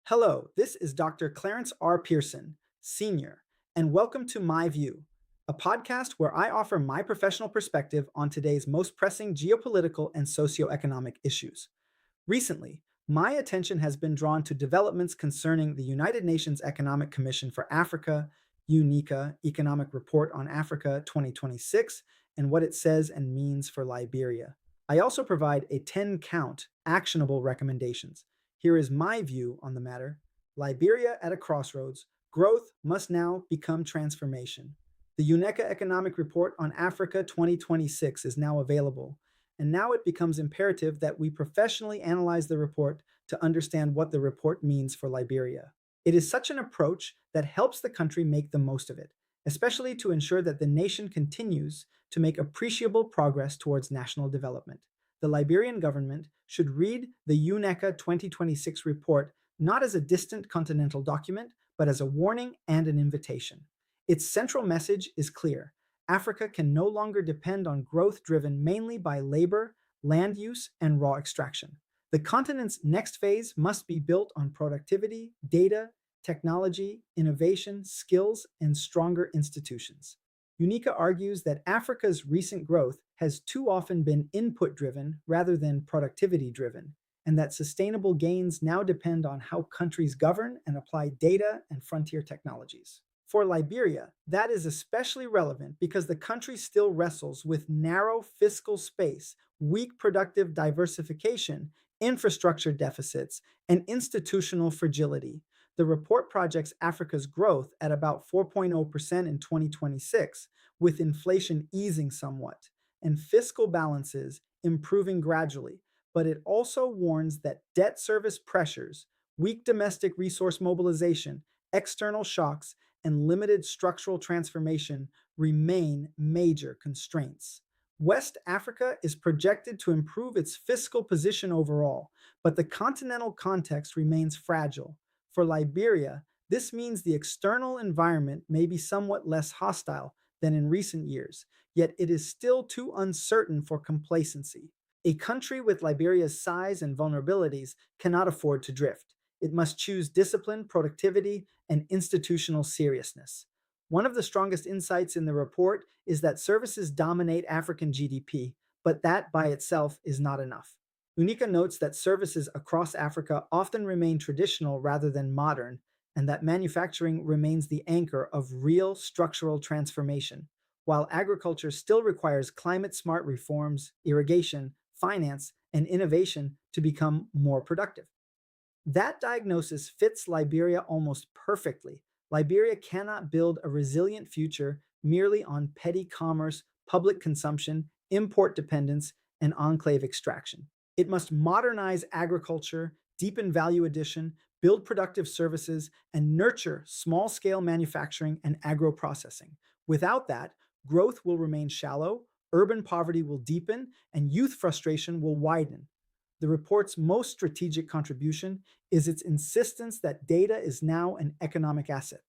Hello, this is Dr. Clarence R. Pearson, Senior, and welcome to My View, a podcast where I offer my professional perspective on today's most pressing geopolitical and socioeconomic issues. Recently, my attention has been drawn to developments concerning the United Nations Economic Commission for Africa, UNECA Economic Report on Africa 2026, and what it says and means for Liberia. I also provide a 10 count actionable recommendations. Here is my view on the matter. Liberia at a crossroads. Growth must now become transformation. The UNECA Economic Report on Africa 2026 is now available, and now it becomes imperative that we professionally analyze the report to understand what the report means for Liberia. It is such an approach that helps the country make the most of it, especially to ensure that the nation continues to make appreciable progress towards national development. The Liberian government should read the UNECA 2026 report not as a distant continental document, but as a warning and an invitation. Its central message is clear. Africa can no longer depend on growth driven mainly by labor, land use, and raw extraction. The continent's next phase must be built on productivity, data, technology, innovation, skills, and stronger institutions. UNECA argues that Africa's recent growth has too often been input driven rather than productivity driven, and that sustainable gains now depend on how countries govern and apply data and frontier technologies. For Liberia, that is especially relevant because the country still wrestles with narrow fiscal space, weak productive diversification, infrastructure deficits, and institutional fragility. The report projects Africa's growth at about 4.0% in 2026, with inflation easing somewhat, and fiscal balances improving gradually. But it also warns that debt service pressures, weak domestic resource mobilization, external shocks, and limited structural transformation remain major constraints. West Africa is projected to improve its fiscal position overall, but the continental context remains fragile. For Liberia, this means the external environment may be somewhat less hostile than in recent years, yet it is still too uncertain for complacency. A country with Liberia's size and vulnerabilities cannot afford to drift. It must choose discipline, productivity, and institutional seriousness. One of the strongest insights in the report is that services dominate African GDP, but that by itself is not enough. UNECA notes that services across Africa often remain traditional rather than modern, and that manufacturing remains the anchor of real structural transformation, while agriculture still requires climate smart reforms, irrigation, finance, and innovation to become more productive. That diagnosis fits Liberia almost perfectly. Liberia cannot build a resilient future merely on petty commerce, public consumption, import dependence, and enclave extraction. It must modernize agriculture, deepen value addition, build productive services, and nurture small scale manufacturing and agro processing. Without that, growth will remain shallow, urban poverty will deepen, and youth frustration will widen. The report's most strategic contribution is its insistence that data is now an economic asset.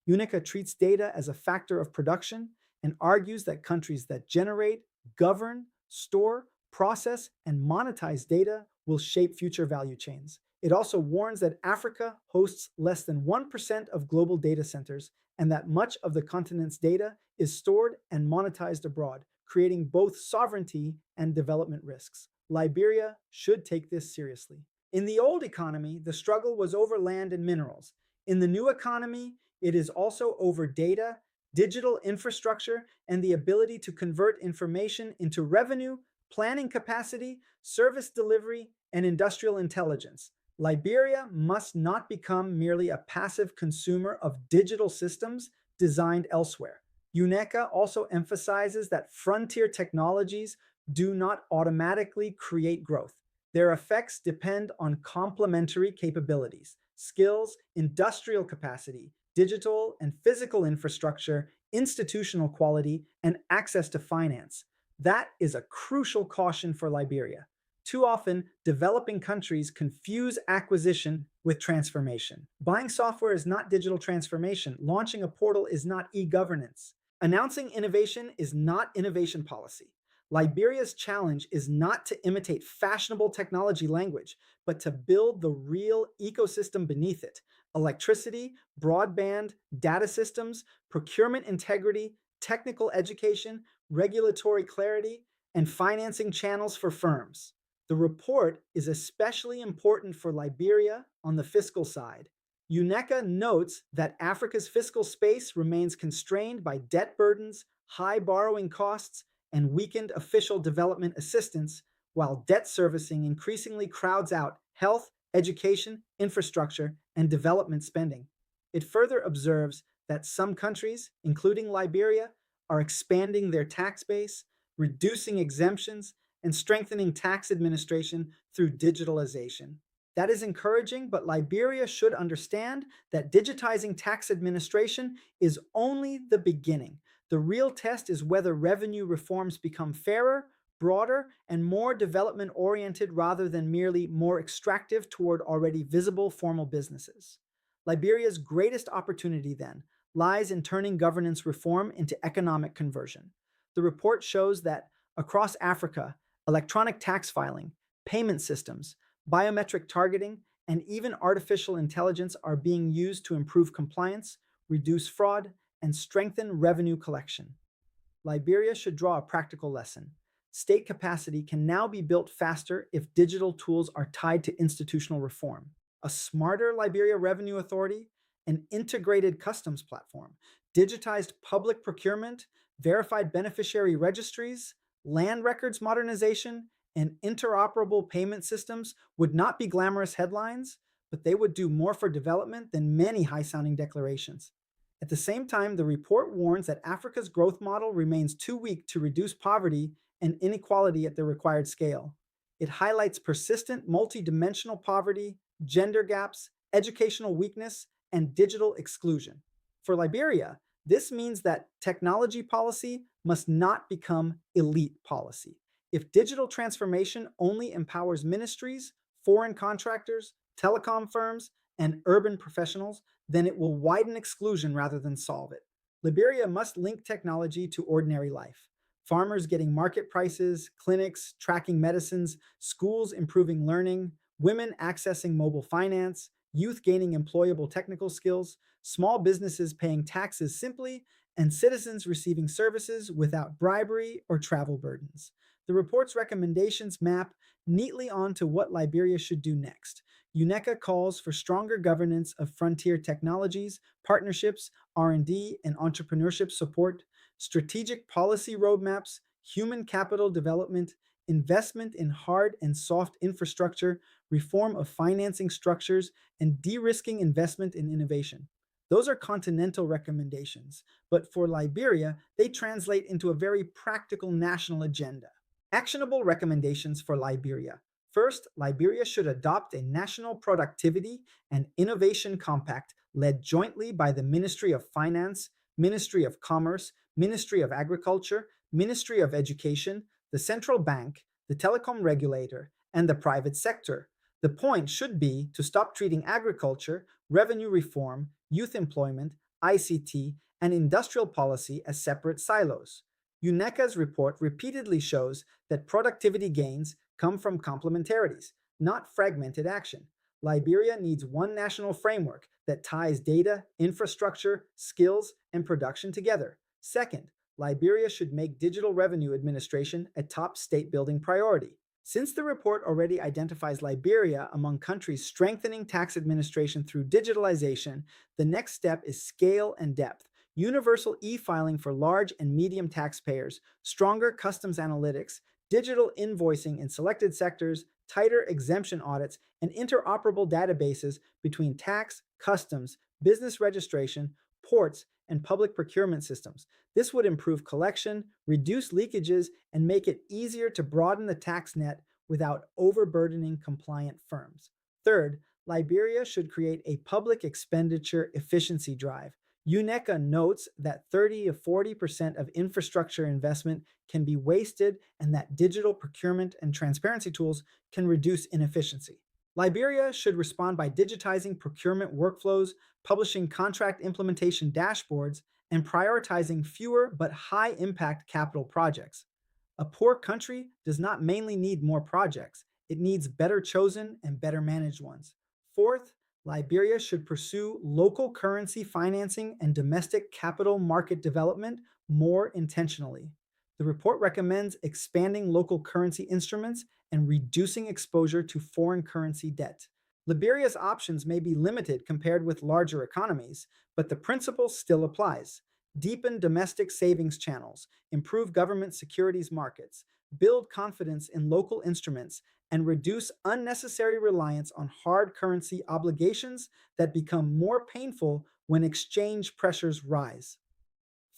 UNECA treats data as a factor of production and argues that countries that generate, govern, store, process, and monetize data will shape future value chains. It also warns that Africa hosts less than 1% of global data centers and that much of the continent's data is stored and monetized abroad, creating both sovereignty and development risks. Liberia should take this seriously. In the old economy, the struggle was over land and minerals. In the new economy, it is also over data, digital infrastructure, and the ability to convert information into revenue, planning capacity, service delivery, and industrial intelligence. Liberia must not become merely a passive consumer of digital systems designed elsewhere. UNECA also emphasizes that frontier technologies do not automatically create growth. Their effects depend on complementary capabilities, skills, industrial capacity, digital and physical infrastructure, institutional quality, and access to finance. That is a crucial caution for Liberia. Too often, developing countries confuse acquisition with transformation. Buying software is not digital transformation. Launching a portal is not e governance. Announcing innovation is not innovation policy. Liberia's challenge is not to imitate fashionable technology language, but to build the real ecosystem beneath it: electricity, broadband, data systems, procurement integrity, technical education, regulatory clarity, and financing channels for firms. The report is especially important for Liberia on the fiscal side. UNECA notes that Africa's fiscal space remains constrained by debt burdens, high borrowing costs, and weakened official development assistance, while debt servicing increasingly crowds out health, education, infrastructure, and development spending. It further observes that some countries, including Liberia, are expanding their tax base, reducing exemptions, and strengthening tax administration through digitalization. That is encouraging, but Liberia should understand that digitizing tax administration is only the beginning. The real test is whether revenue reforms become fairer, broader, and more development oriented rather than merely more extractive toward already visible formal businesses. Liberia's greatest opportunity, then, lies in turning governance reform into economic conversion. The report shows that across Africa, electronic tax filing, payment systems, biometric targeting, and even artificial intelligence are being used to improve compliance, reduce fraud, and strengthen revenue collection. Liberia should draw a practical lesson. State capacity can now be built faster if digital tools are tied to institutional reform. A smarter Liberia Revenue Authority, an integrated customs platform, digitized public procurement, verified beneficiary registries, land records modernization, and interoperable payment systems would not be glamorous headlines, but they would do more for development than many high sounding declarations. At the same time, the report warns that Africa's growth model remains too weak to reduce poverty and inequality at the required scale. It highlights persistent multidimensional poverty, gender gaps, educational weakness, and digital exclusion. For Liberia, this means that technology policy must not become elite policy. If digital transformation only empowers ministries, foreign contractors, telecom firms, and urban professionals, then it will widen exclusion rather than solve it. Liberia must link technology to ordinary life. Farmers getting market prices, clinics tracking medicines, schools improving learning, women accessing mobile finance, youth gaining employable technical skills, small businesses paying taxes simply, and citizens receiving services without bribery or travel burdens. The report's recommendations map neatly onto what Liberia should do next. UNECA calls for stronger governance of frontier technologies, partnerships, R&D, and entrepreneurship support, strategic policy roadmaps, human capital development, investment in hard and soft infrastructure, reform of financing structures, and de-risking investment in innovation. Those are continental recommendations, but for Liberia, they translate into a very practical national agenda. Actionable recommendations for Liberia. First, Liberia should adopt a national productivity and innovation compact led jointly by the Ministry of Finance, Ministry of Commerce, Ministry of Agriculture, Ministry of Education, the Central Bank, the telecom regulator, and the private sector. The point should be to stop treating agriculture, revenue reform, youth employment, ICT, and industrial policy as separate silos. UNECA's report repeatedly shows that productivity gains come from complementarities, not fragmented action. Liberia needs one national framework that ties data, infrastructure, skills, and production together. Second, Liberia should make digital revenue administration a top state building priority. Since the report already identifies Liberia among countries strengthening tax administration through digitalization, the next step is scale and depth. Universal e-filing for large and medium taxpayers, stronger customs analytics, digital invoicing in selected sectors, tighter exemption audits, and interoperable databases between tax, customs, business registration, ports, and public procurement systems. This would improve collection, reduce leakages, and make it easier to broaden the tax net without overburdening compliant firms. Third, Liberia should create a public expenditure efficiency drive. UNECA notes that 30 to 40% of infrastructure investment can be wasted and that digital procurement and transparency tools can reduce inefficiency. Liberia should respond by digitizing procurement workflows, publishing contract implementation dashboards, and prioritizing fewer but high impact capital projects. A poor country does not mainly need more projects, it needs better chosen and better managed ones. Fourth, Liberia should pursue local currency financing and domestic capital market development more intentionally. The report recommends expanding local currency instruments and reducing exposure to foreign currency debt. Liberia's options may be limited compared with larger economies, but the principle still applies. Deepen domestic savings channels, improve government securities markets, build confidence in local instruments, and reduce unnecessary reliance on hard currency obligations that become more painful when exchange pressures rise.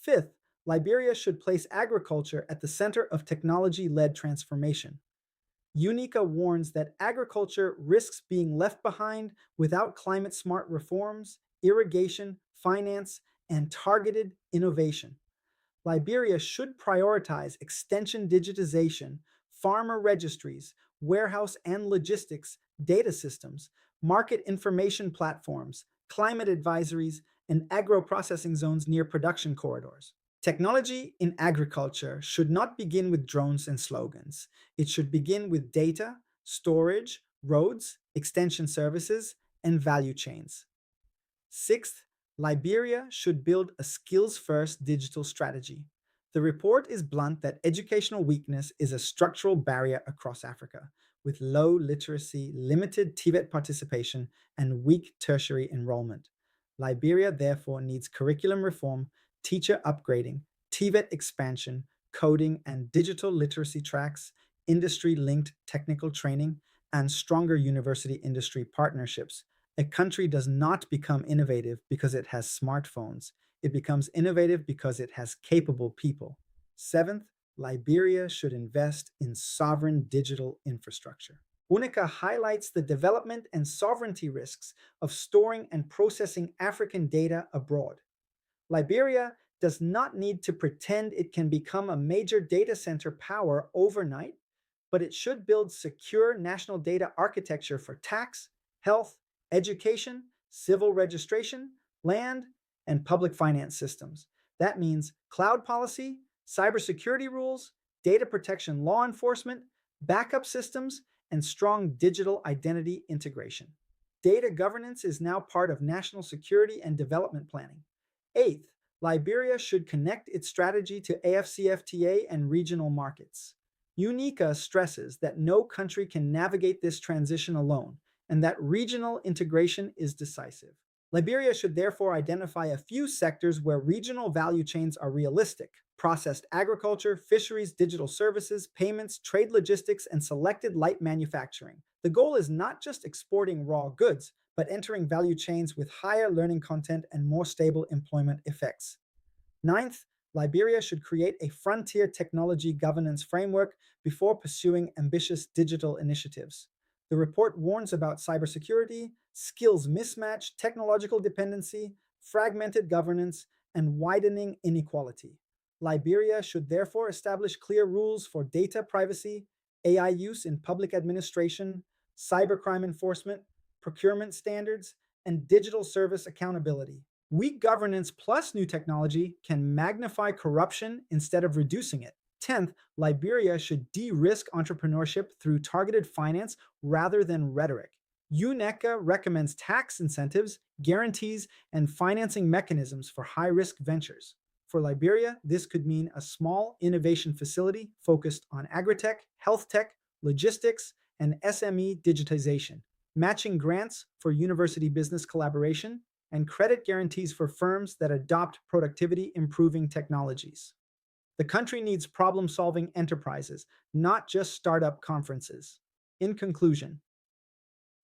Fifth, Liberia should place agriculture at the center of technology led transformation. UNECA warns that agriculture risks being left behind without climate smart reforms, irrigation, finance, and targeted innovation. Liberia should prioritize extension digitization, farmer registries, warehouse and logistics, data systems, market information platforms, climate advisories, and agro processing zones near production corridors. Technology in agriculture should not begin with drones and slogans. It should begin with data, storage, roads, extension services, and value chains. Sixth, Liberia should build a skills first digital strategy. The report is blunt that educational weakness is a structural barrier across Africa, with low literacy, limited TVET participation, and weak tertiary enrollment. Liberia therefore needs curriculum reform, teacher upgrading, TVET expansion, coding and digital literacy tracks, industry linked technical training, and stronger university industry partnerships. A country does not become innovative because it has smartphones. It becomes innovative because it has capable people. Seventh, Liberia should invest in sovereign digital infrastructure. UNECA highlights the development and sovereignty risks of storing and processing African data abroad. Liberia does not need to pretend it can become a major data center power overnight, but it should build secure national data architecture for tax, health, education, civil registration, land, and public finance systems. That means cloud policy, cybersecurity rules, data protection law enforcement, backup systems, and strong digital identity integration. Data governance is now part of national security and development planning. Eighth, Liberia should connect its strategy to AFCFTA and regional markets. UNECA stresses that no country can navigate this transition alone and that regional integration is decisive. Liberia should therefore identify a few sectors where regional value chains are realistic: processed agriculture, fisheries, digital services, payments, trade logistics, and selected light manufacturing. The goal is not just exporting raw goods, but entering value chains with higher learning content and more stable employment effects. Ninth, Liberia should create a frontier technology governance framework before pursuing ambitious digital initiatives. The report warns about cybersecurity, skills mismatch, technological dependency, fragmented governance, and widening inequality. Liberia should therefore establish clear rules for data privacy, AI use in public administration, cybercrime enforcement, procurement standards, and digital service accountability. Weak governance plus new technology can magnify corruption instead of reducing it. 10th, Liberia should de risk entrepreneurship through targeted finance rather than rhetoric. UNECA recommends tax incentives, guarantees, and financing mechanisms for high risk ventures. For Liberia, this could mean a small innovation facility focused on agritech, health tech, logistics, and SME digitization, matching grants for university business collaboration, and credit guarantees for firms that adopt productivity improving technologies. The country needs problem solving enterprises, not just startup conferences. In conclusion,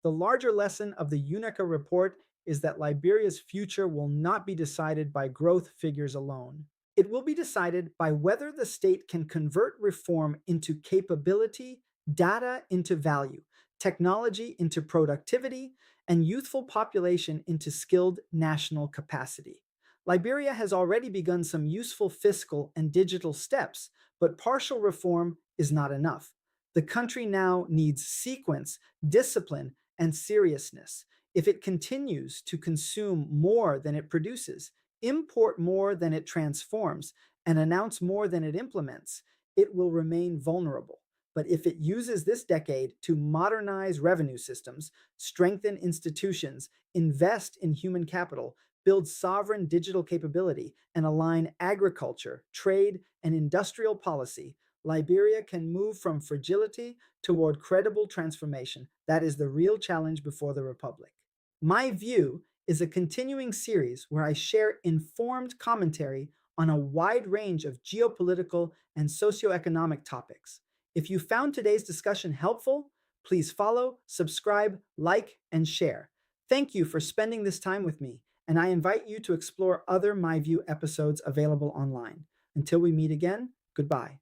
the larger lesson of the UNECA report is that Liberia's future will not be decided by growth figures alone. It will be decided by whether the state can convert reform into capability, data into value, technology into productivity, and youthful population into skilled national capacity. Liberia has already begun some useful fiscal and digital steps, but partial reform is not enough. The country now needs sequence, discipline, and seriousness. If it continues to consume more than it produces, import more than it transforms, and announce more than it implements, it will remain vulnerable. But if it uses this decade to modernize revenue systems, strengthen institutions, invest in human capital, build sovereign digital capability, and align agriculture, trade, and industrial policy, Liberia can move from fragility toward credible transformation. That is the real challenge before the Republic. My View is a continuing series where I share informed commentary on a wide range of geopolitical and socioeconomic topics. If you found today's discussion helpful, please follow, subscribe, like, and share. Thank you for spending this time with me, and I invite you to explore other My View episodes available online. Until we meet again, goodbye.